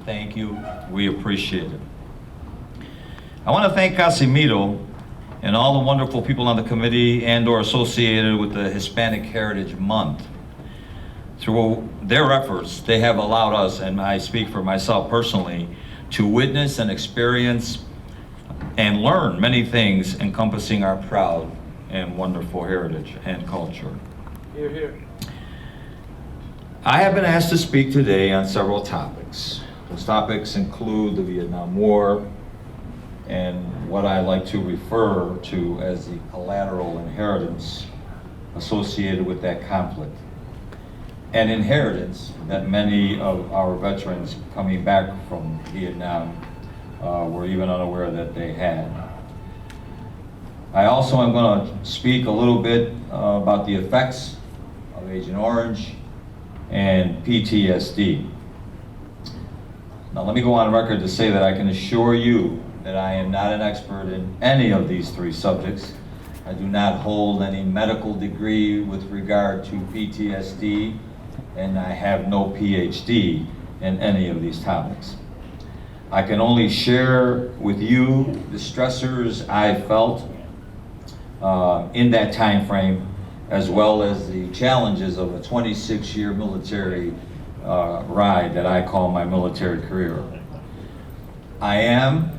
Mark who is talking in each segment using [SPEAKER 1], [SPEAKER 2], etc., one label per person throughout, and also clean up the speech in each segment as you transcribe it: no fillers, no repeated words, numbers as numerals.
[SPEAKER 1] Thank you. We appreciate it. I want to thank Casimiro and all the wonderful people on the committee and/or associated with the Hispanic Heritage Month. Through their efforts, they have allowed us, and I speak for myself personally, to witness and experience and learn many things encompassing our proud and wonderful heritage and culture.
[SPEAKER 2] Hear, hear.
[SPEAKER 1] I have been asked to speak today on several topics. Those topics include the Vietnam War and what I like to refer to as the collateral inheritance associated with that conflict. An inheritance that many of our veterans coming back from Vietnam were even unaware that they had. I also am going to speak a little bit about the effects of Agent Orange and PTSD. Now let me go on record to say that I can assure you that I am not an expert in any of these three subjects. I do not hold any medical degree with regard to PTSD, and I have no PhD in any of these topics. I can only share with you the stressors I felt in that time frame, as well as the challenges of a 26-year military ride that I call my military career. I am,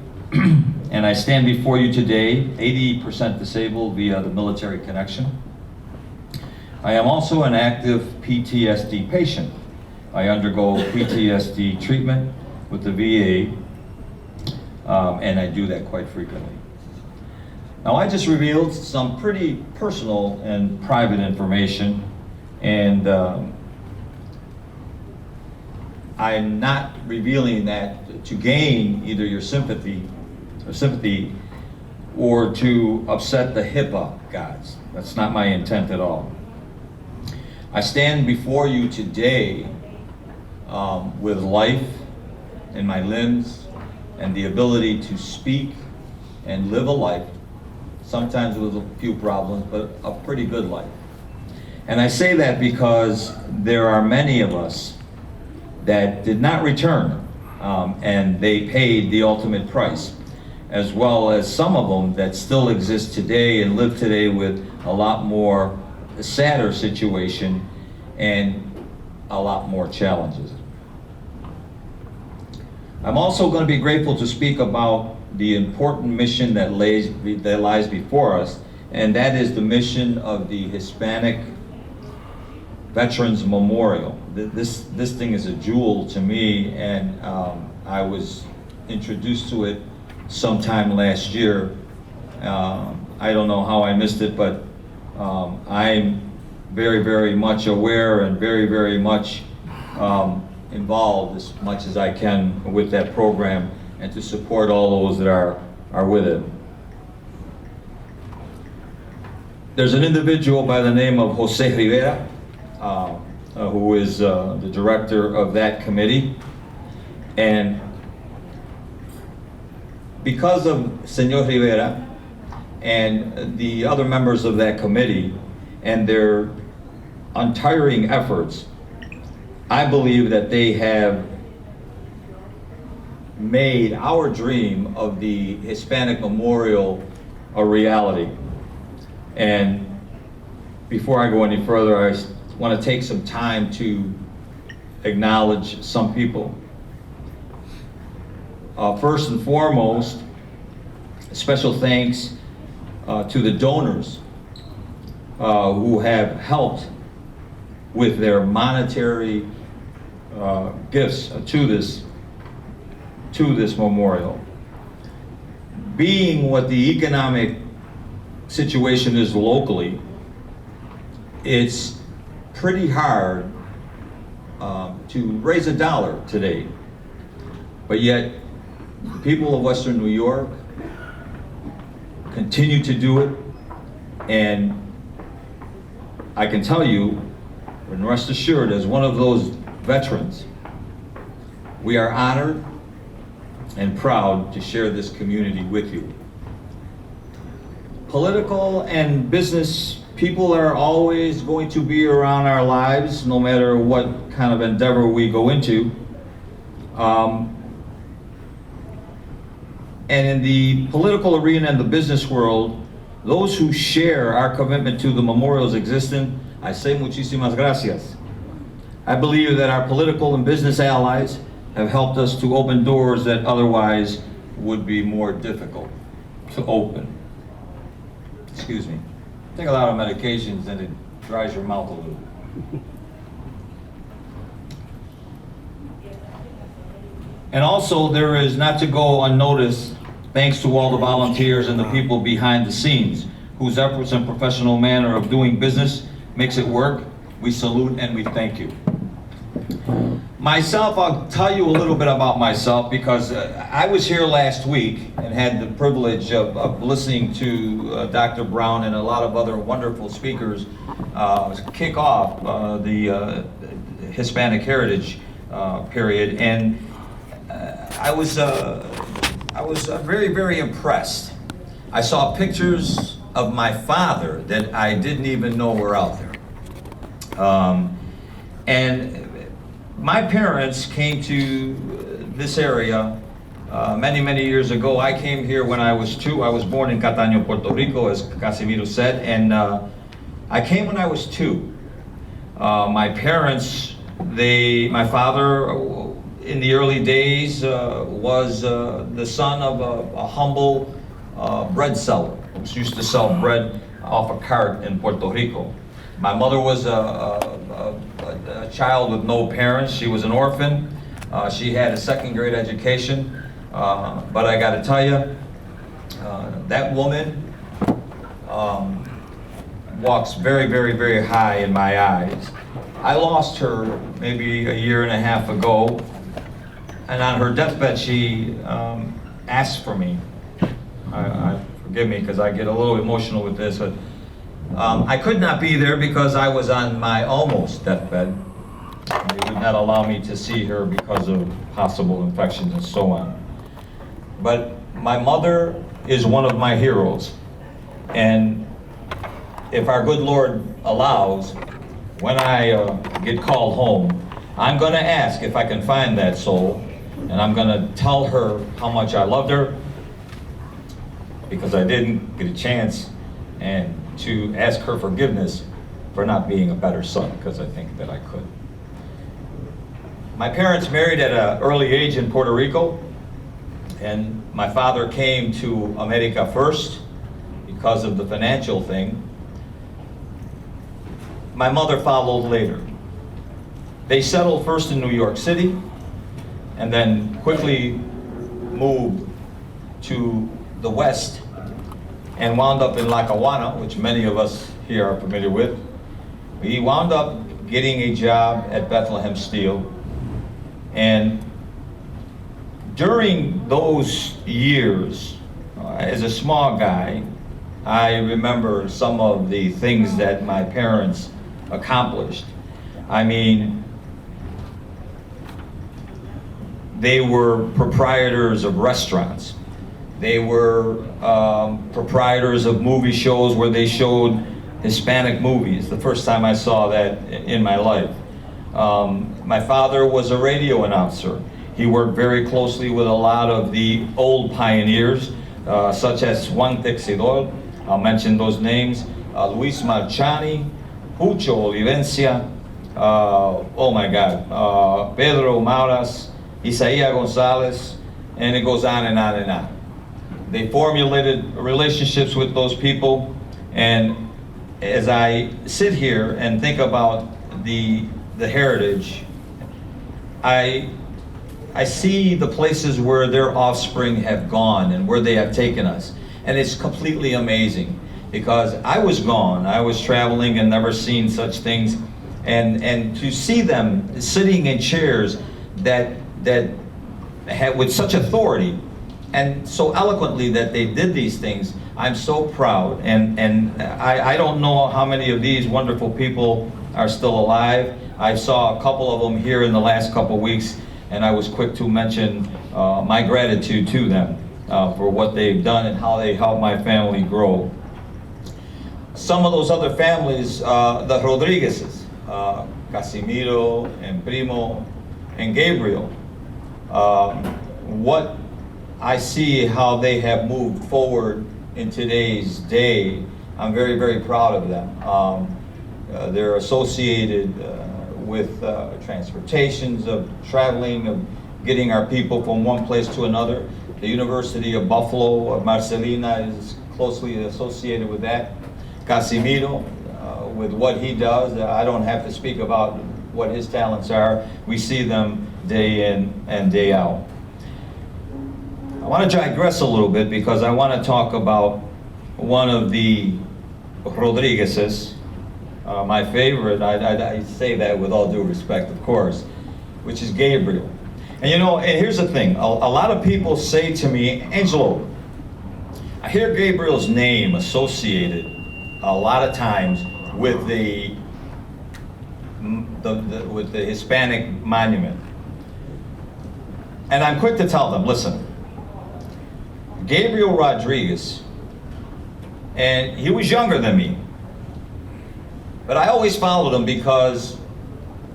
[SPEAKER 1] and I stand before you today, 80% disabled via the military connection. I am also an active PTSD patient. I undergo PTSD treatment with the VA, and I do that quite frequently. Now, I just revealed some pretty personal and private information, and I'm not revealing that to gain either your sympathy or to upset the HIPAA gods. That's not my intent at all. I stand before you today with life in my limbs and the ability to speak and live a life, sometimes with a few problems, but a pretty good life. And I say that because there are many of us that did not return, and they paid the ultimate price, as well as some of them that still exist today and live today with a lot more sadder situation and a lot more challenges. I'm also going to be grateful to speak about the important mission that lies before us, and that is the mission of the Hispanic Veterans Memorial. This thing is a jewel to me, and I was introduced to it sometime last year. I don't know how I missed it, but I'm very, very much aware and very, very much involved as much as I can with that program and to support all those that are with it. There's an individual by the name of Jose Rivera, who is the director of that committee. And because of Senor Rivera and the other members of that committee and their untiring efforts, I believe that they have made our dream of the Hispanic Memorial a reality. And before I go any further, I want to take some time to acknowledge some people. First and foremost, special thanks to the donors who have helped with their monetary gifts to this memorial. Being what the economic situation is locally, it's pretty hard to raise $1 today. But yet, the people of Western New York continue to do it, and I can tell you, and rest assured, as one of those veterans, we are honored and proud to share this community with you. Political and business people are always going to be around our lives, no matter what kind of endeavor we go into. Um, and in the political arena and the business world, those who share our commitment to the memorial's existence, I say muchísimas gracias. I believe that our political and business allies have helped us to open doors that otherwise would be more difficult to open. Excuse me. Take a lot of medications and it dries your mouth a little. And also, there is not to go unnoticed, thanks to all the volunteers and the people behind the scenes whose efforts and professional manner of doing business makes it work. We salute and we thank you. Myself, I'll tell you a little bit about myself because I was here last week and had the privilege of listening to Dr. Brown and a lot of other wonderful speakers kick off the Hispanic Heritage period, and I was very, very impressed. I saw pictures of my father that I didn't even know were out there. And my parents came to this area many, many years ago. I came here when I was 2. I was born in Cataño, Puerto Rico, as Casimiro said, and I came when I was 2. My parents, my father, in the early days, was the son of a humble bread seller. He used to sell bread off a cart in Puerto Rico. My mother was a child with no parents. She was an orphan. She had a 2nd grade education. But I gotta tell you, that woman walks very, very, very high in my eyes. I lost her maybe a year and a half ago, and on her deathbed she asked for me. Forgive me because I get a little emotional with this, but I could not be there because I was on my almost deathbed. They would not allow me to see her because of possible infections and so on. But my mother is one of my heroes. And if our good Lord allows, when I get called home, I'm gonna ask if I can find that soul, and I'm gonna tell her how much I loved her, because I didn't get a chance, and to ask her forgiveness for not being a better son, because I think that I could. My parents married at an early age in Puerto Rico, and my father came to America first because of the financial thing. My mother followed later. They settled first in New York City, and then quickly moved to the West and wound up in Lackawanna, which many of us here are familiar with. He wound up getting a job at Bethlehem Steel, and during those years, as a small guy, I remember some of the things that my parents accomplished. I mean, they were proprietors of restaurants. They were proprietors of movie shows where they showed Hispanic movies. The first time I saw that in my life. My father was a radio announcer. He worked very closely with a lot of the old pioneers, such as Juan Texidor. I'll mention those names. Luis Marchani, Pucho Olivencia, oh my God, Pedro Mauras, Isaías Gonzalez, and it goes on and on and on. They formulated relationships with those people, and as I sit here and think about the heritage, I see the places where their offspring have gone and where they have taken us. And it's completely amazing because I was gone. I was traveling and never seen such things. And to see them sitting in chairs that had with such authority and so eloquently that they did these things, I'm so proud. And I don't know how many of these wonderful people are still alive. I saw a couple of them here in the last couple weeks, and I was quick to mention my gratitude to them for what they've done and how they helped my family grow. Some of those other families, the Rodriguezes, Casimiro and Primo and Gabriel, what I see how they have moved forward in today's day, I'm very, very proud of them. They're associated with transportations, of traveling, of getting our people from one place to another. The University of Buffalo, Marcelina is closely associated with that. Casimiro, with what he does, I don't have to speak about what his talents are. We see them day in and day out. I want to digress a little bit because I want to talk about one of the Rodriguez's, my favorite, I say that with all due respect, of course, which is Gabriel. And you know, and here's the thing, a lot of people say to me, Angelo, I hear Gabriel's name associated a lot of times with the Hispanic monument. And I'm quick to tell them, listen, Gabriel Rodriguez, and he was younger than me, but I always followed him because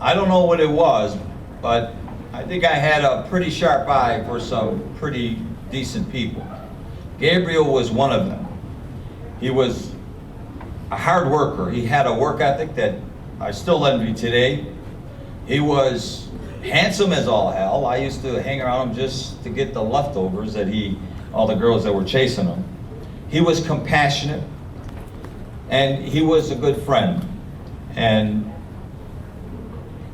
[SPEAKER 1] I don't know what it was, but I think I had a pretty sharp eye for some pretty decent people. Gabriel was one of them. He was a hard worker. He had a work ethic that I still envy today. He was handsome as all hell. I used to hang around him just to get the leftovers that all the girls that were chasing him. He was compassionate, and he was a good friend. And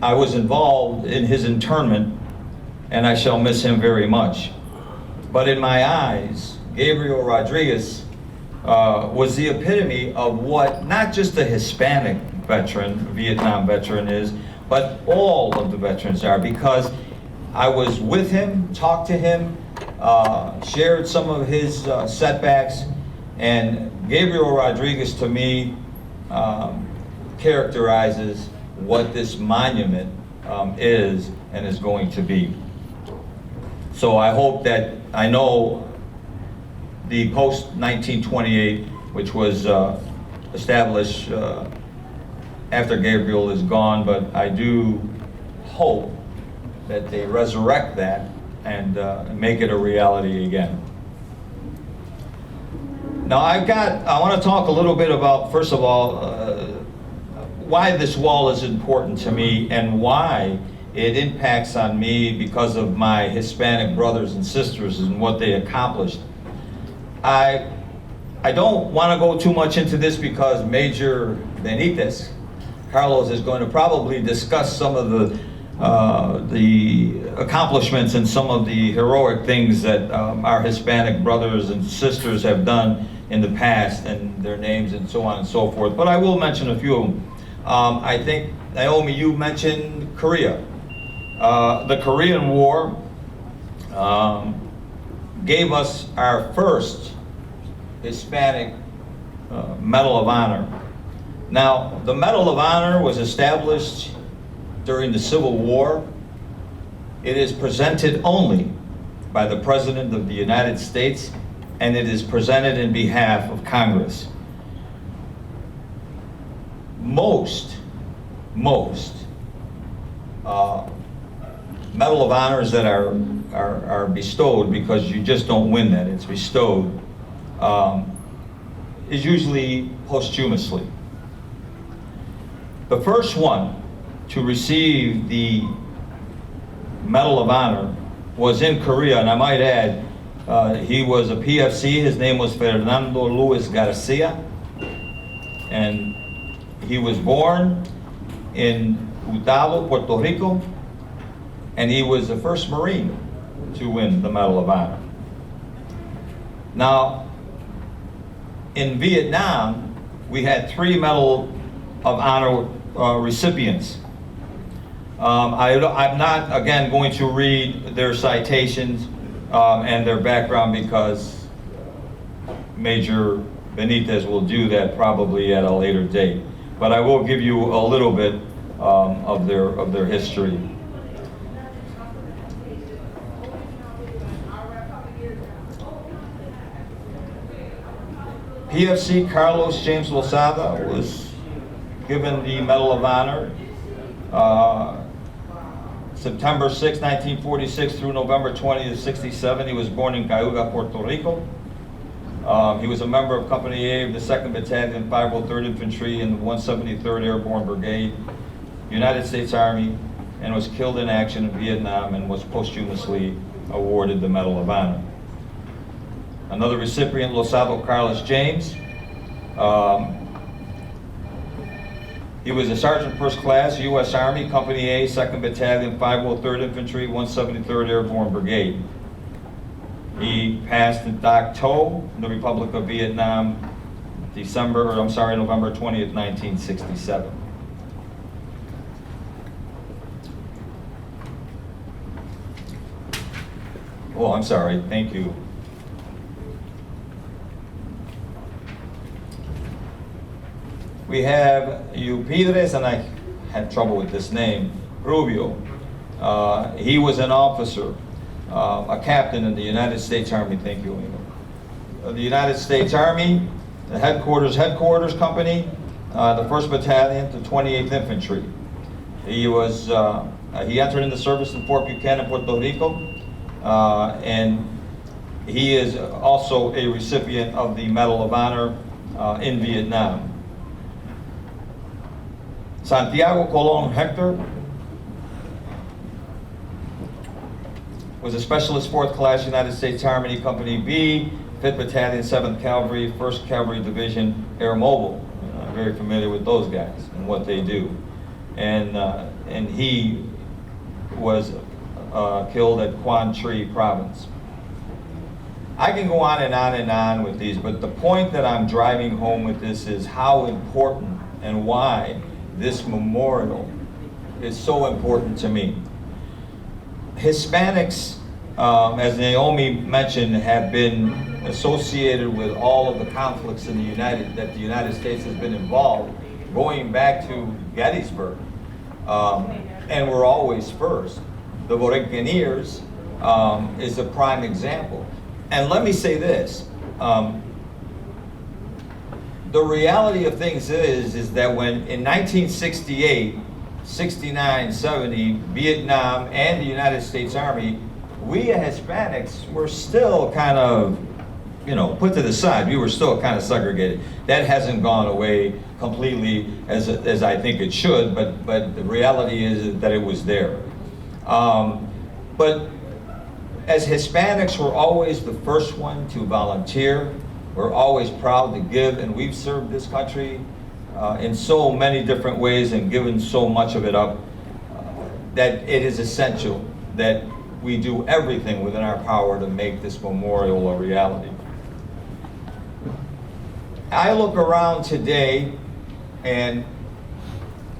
[SPEAKER 1] I was involved in his internment, and I shall miss him very much. But in my eyes, Gabriel Rodriguez was the epitome of what not just a Hispanic veteran, Vietnam veteran is, but all of the veterans are, because I was with him, talked to him, shared some of his setbacks, and Gabriel Rodriguez to me characterizes what this monument is and is going to be. So I hope that, I know the post-1928, which was established after Gabriel is gone, but I do hope that they resurrect that and make it a reality again. Now I want to talk a little bit about, first of all, why this wall is important to me and why it impacts on me because of my Hispanic brothers and sisters and what they accomplished. I don't want to go too much into this because Major Benitez, Carlos, is going to probably discuss some of the accomplishments and some of the heroic things that our Hispanic brothers and sisters have done in the past, and their names and so on and so forth. But I will mention a few of them. I think, Naomi, you mentioned Korea. The Korean War gave us our first Hispanic Medal of Honor. Now, the Medal of Honor was established during the Civil War. It is presented only by the President of the United States, and it is presented in behalf of Congress. Most Medal of Honors that are bestowed, because you just don't win that, it's bestowed, is usually posthumously. The first one to receive the Medal of Honor was in Korea, and I might add, he was a PFC. His name was Fernando Luis Garcia, and he was born in Hurtado, Puerto Rico, and he was the first Marine to win the Medal of Honor. Now, in Vietnam, we had 3 Medal of Honor recipients. I'm not, again, going to read their citations and their background because Major Benitez will do that probably at a later date. But I will give you a little bit of their history. PFC Carlos James Lozada was given the Medal of Honor September 6, 1946 through November 20th, 67. He was born in Cayuga, Puerto Rico. He was a member of Company A of the 2nd Battalion, 503rd Infantry in the 173rd Airborne Brigade, United States Army, and was killed in action in Vietnam and was posthumously awarded the Medal of Honor. Another recipient, Losado Carlos James. He was a Sergeant First Class, U.S. Army, Company A, 2nd Battalion, 503rd Infantry, 173rd Airborne Brigade. He passed in Dak To in the Republic of Vietnam, November 20th, 1967. Oh, I'm sorry, thank you. We have Eupidres, and I had trouble with this name, Rubio. He was an officer, a captain in the United States Army, thank you, the United States Army, the headquarters company, the 1st Battalion, the 28th Infantry. He entered into service in Fort Buchanan, Puerto Rico, and he is also a recipient of the Medal of Honor in Vietnam. Santiago Colon Hector was a Specialist 4th Class United States Army, Company B, 5th Battalion, 7th Cavalry, 1st Cavalry Division, Air Mobile. I'm very familiar with those guys and what they do. And he was killed at Quang Tri Province. I can go on and on and on with these, but the point that I'm driving home with this is how important and why this memorial is so important to me. Hispanics, as Naomi mentioned, have been associated with all of the conflicts in the United States has been involved, going back to Gettysburg, and we're always first. The Buccaneers is a prime example. And let me say this, the reality of things is that when in 1968, 69, 70, Vietnam and the United States Army, we as Hispanics were still kind of, put to the side. We were still kind of segregated. That hasn't gone away completely as I think it should, but the reality is that it was there. But as Hispanics, we're always the first one to volunteer. We're always proud to give, and we've served this country in so many different ways and given so much of it up that it is essential that we do everything within our power to make this memorial a reality. I look around today and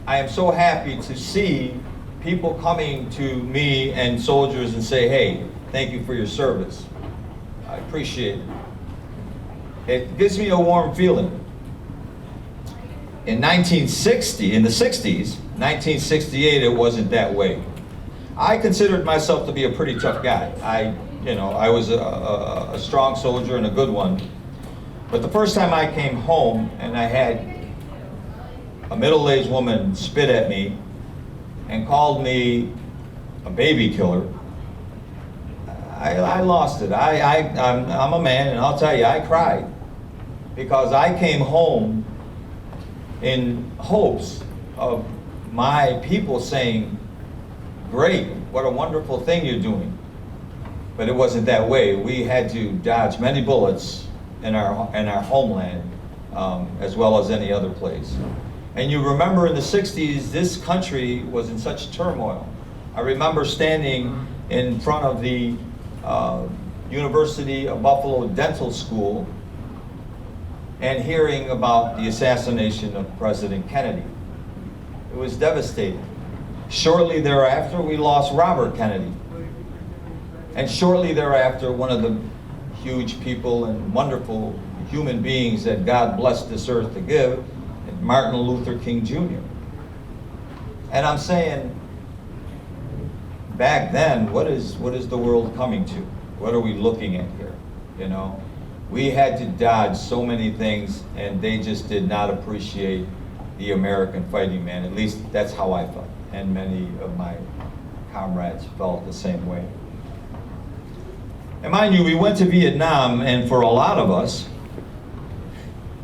[SPEAKER 1] I am so happy to see people coming to me and soldiers and say, hey, thank you for your service. I appreciate it. It gives me a warm feeling. In the 60s, 1968, it wasn't that way. I considered myself to be a pretty tough guy. I was a strong soldier and a good one. But the first time I came home and I had a middle-aged woman spit at me and called me a baby killer, I lost it. I'm a man, and I'll tell you, I cried. Because I came home in hopes of my people saying, great, what a wonderful thing you're doing. But it wasn't that way. We had to dodge many bullets in our homeland, as well as any other place. And you remember in the 60s, this country was in such turmoil. I remember standing in front of the University of Buffalo Dental School and hearing about the assassination of President Kennedy. It was devastating. Shortly thereafter, we lost Robert Kennedy. And shortly thereafter, one of the huge people and wonderful human beings that God blessed this earth to give, Martin Luther King Jr. And I'm saying, back then, what is the world coming to? What are we looking at here, We had to dodge so many things, and they just did not appreciate the American fighting man. At least that's how I felt, and many of my comrades felt the same way. And mind you, we went to Vietnam, and for a lot of us,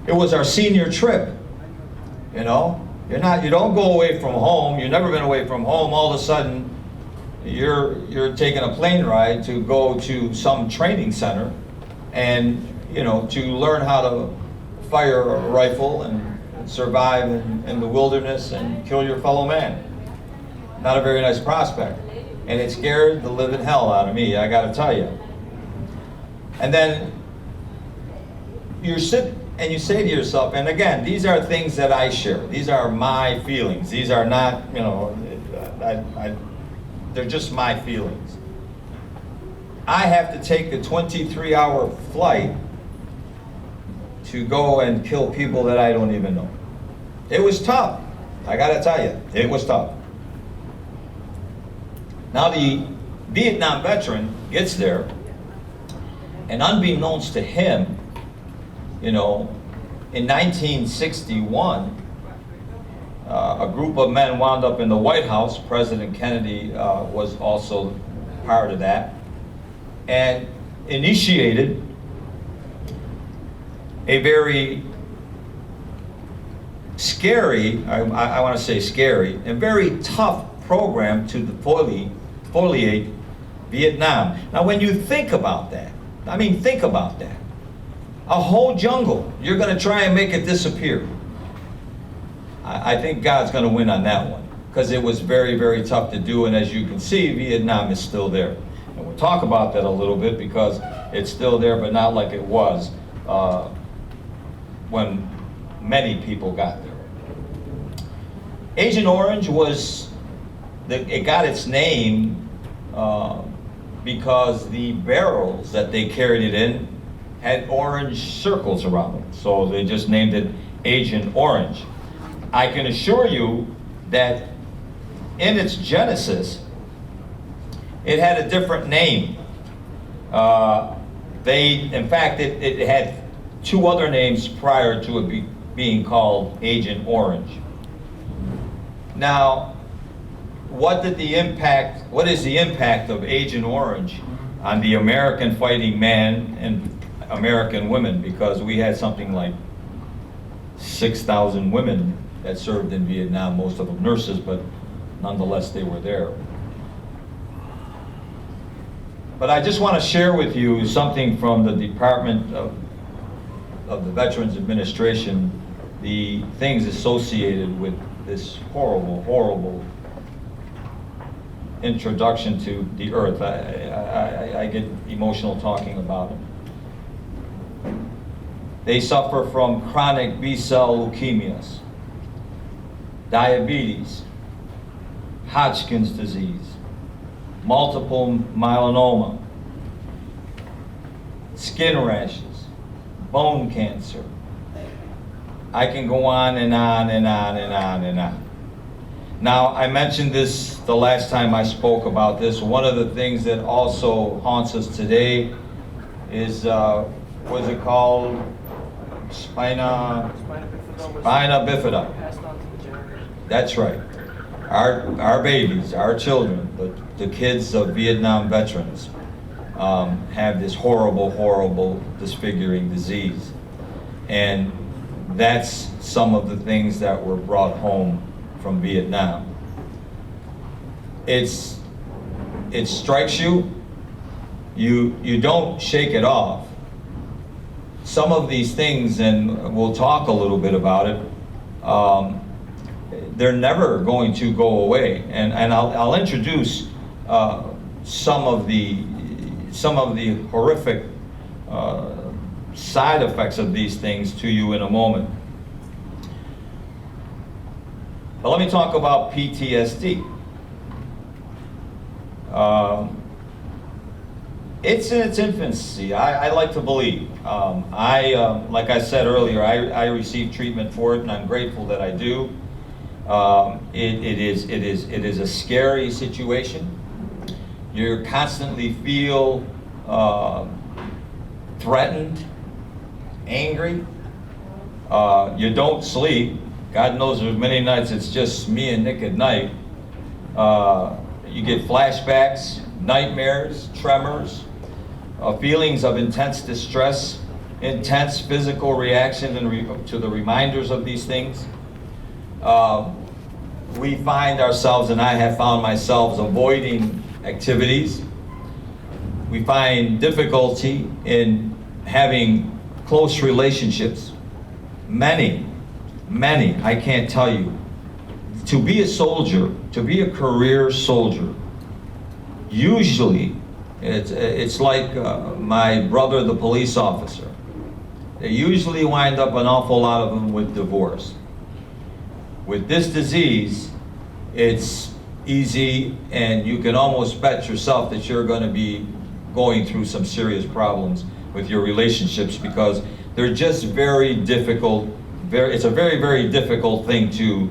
[SPEAKER 1] it was our senior trip. You know, you don't go away from home. You've never been away from home. All of a sudden, you're taking a plane ride to go to some training center, and to learn how to fire a rifle and survive in the wilderness and kill your fellow man. Not a very nice prospect, and it scared the living hell out of me, I got to tell you. And then you sit and you say to yourself, and again, these are things that I share. These are my feelings. These are not, they're just my feelings. I have to take a 23-hour flight to go and kill people that I don't even know. It was tough. I gotta tell you, it was tough. Now the Vietnam veteran gets there, and unbeknownst to him, in 1961, a group of men wound up in the White House. President Kennedy was also part of that, and initiated a very scary, I want to say scary, and very tough program to defoliate Vietnam. Now when you think about that, think about that. A whole jungle, you're going to try and make it disappear. I think God's going to win on that one, because it was very, very tough to do, and as you can see, Vietnam is still there. And we'll talk about that a little bit, because it's still there, but not like it was when many people got there. Agent Orange it got its name because the barrels that they carried it in had orange circles around them. So they just named it Agent Orange. I can assure you that in its genesis, it had a different name. In fact, it had two other names prior to it being called Agent Orange. Now, what is the impact of Agent Orange on the American fighting man and American women? Because we had something like 6,000 women that served in Vietnam, most of them nurses, but nonetheless they were there. But I just want to share with you something from the Department of the Veterans Administration, the things associated with this horrible, horrible introduction to the earth. I get emotional talking about it. They suffer from chronic B-cell leukemias, diabetes, Hodgkin's disease, multiple myeloma, skin rashes, bone cancer. I can go on and on and on and on and on. Now, I mentioned this the last time I spoke about this. One of the things that also haunts us today is, what is it called? Spina bifida. That's right. Our babies, our children, the kids of Vietnam veterans have this horrible, horrible disfiguring disease. And that's some of the things that were brought home from Vietnam. It strikes you, you don't shake it off. Some of these things, and we'll talk a little bit about it, they're never going to go away. And I'll introduce some of the horrific side effects of these things to you in a moment. But let me talk about PTSD. It's in its infancy, I like to believe. Like I said earlier, I received treatment for it, and I'm grateful that I do. It is a scary situation. You constantly feel threatened, angry. You don't sleep. God knows there's many nights it's just me and Nick at night. You get flashbacks, nightmares, tremors, feelings of intense distress, intense physical reaction to the reminders of these things. We find ourselves, and I have found myself, avoiding activities. We find difficulty in having close relationships. Many, I can't tell you. To be a soldier, to be a career soldier, usually it's like my brother, the police officer. They usually wind up, an awful lot of them, with divorce. With this disease, it's easy, and you can almost bet yourself that you're going to be going through some serious problems with your relationships, because they're just very difficult. It's a very difficult thing to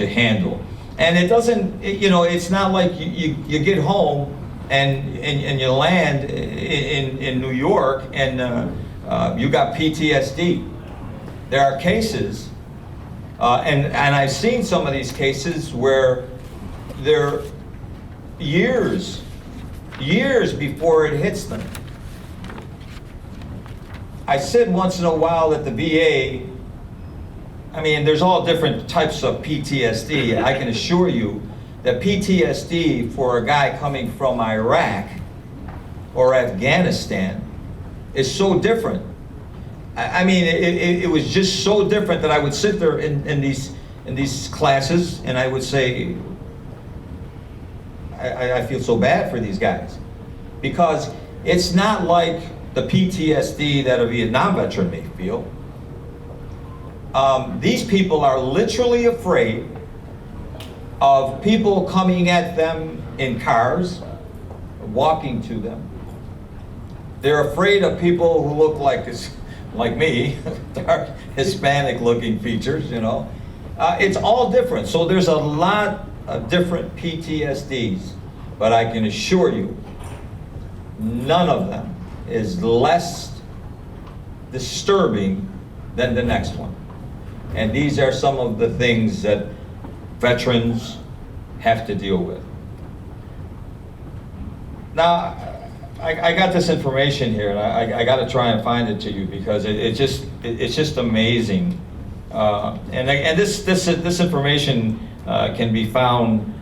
[SPEAKER 1] handle. And it doesn't, it's not like you get home and you land in New York and you got PTSD. There are cases, and I've seen some of these cases where they're years before it hits them. I said once in a while that the VA, there's all different types of PTSD. I can assure you that PTSD for a guy coming from Iraq or Afghanistan is so different. It was just so different that I would sit there in these classes and I would say, I feel so bad for these guys, because it's not like the PTSD that a Vietnam veteran may feel. These people are literally afraid of people coming at them in cars, walking to them. They're afraid of people who look like me, dark Hispanic looking features, It's all different. So there's a lot of different PTSDs, but I can assure you, none of them is less disturbing than the next one. And these are some of the things that veterans have to deal with. Now, I got this information here, and I got to try and find it to you, because it's just amazing. And this information can be found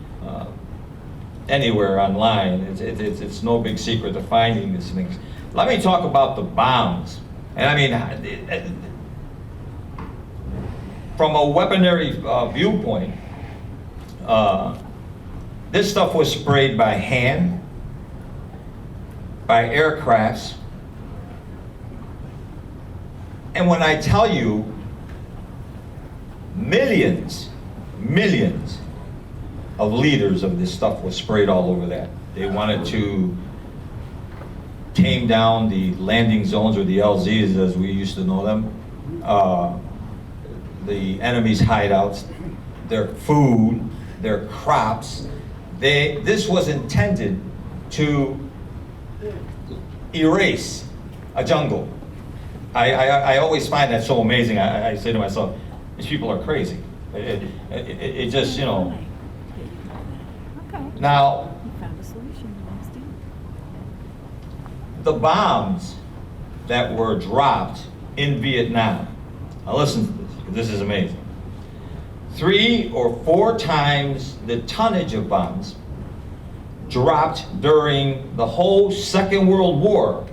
[SPEAKER 1] anywhere online. It's no big secret to finding these things. Let me talk about the bombs. And from a weaponry viewpoint, this stuff was sprayed by hand, by aircrafts. And when I tell you millions of liters of this stuff was sprayed all over that. They wanted to tame down the landing zones, or the LZs as we used to know them, the enemy's hideouts, their food, their crops. This was intended to erase a jungle. I always find that so amazing. I say to myself, these people are crazy. It just,
[SPEAKER 2] Okay.
[SPEAKER 1] Now,
[SPEAKER 2] You found a solution. Next year.
[SPEAKER 1] the bombs that were dropped in Vietnam, now listen to this, 'cause this is amazing. 3 or 4 times the tonnage of bombs dropped during the whole Second World War